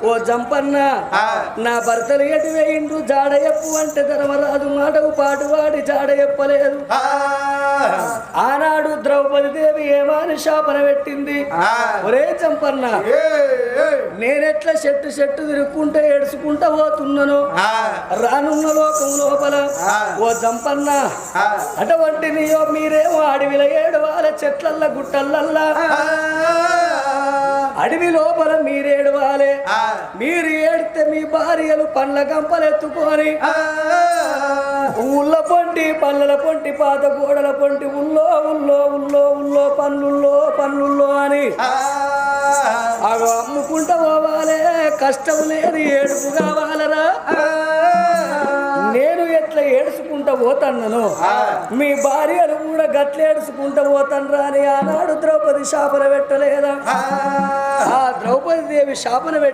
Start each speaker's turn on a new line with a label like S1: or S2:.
S1: ఓ జంపన్న నా భర్తలు ఎటు వేయిండు జాడ చెప్పు అంటే ధర్మరాజు మాటకు పాటు వాడి జాడ చెప్పలేదు. ఆనాడు ద్రౌపది దేవి ఏమాని శాపన పెట్టింది. ఒరే జంపన్న నేనెట్లా చెట్టు చెట్టు తిరుక్కుంటే ఏడుచుకుంటా పోతున్నాను రానున్న లోకం లోపల ఓ జంపన్న అటువంటి నీయో మీరేమో అడవిల ఏడవాల చెట్లల్ల గుట్టలల్లా అడవి లోపల మీరేడవాలే. మీరు ఏడితే మీ భార్యలు పండ్ల గంపలు ఎత్తుకొని ఊళ్ళ పొంటి పల్లెల పొంటి పాత గోడల పొంటి ఉల్లో ఉల్లో ఉల్లో ఉల్లో పన్నుల్లో అని అవి అమ్ముకుంటా పోవాలే. కష్టం లేని ఏడుపు కావాలరా. నేను ఎట్లా ఏడుచుకుంటా పోతాను మీ భార్యలు కూడా గట్ల ఏడుచుకుంటా పోతాను అని ఆనాడు ద్రౌపది శాపన పెట్టలేదా? ఆ ద్రౌపది దేవి శాపన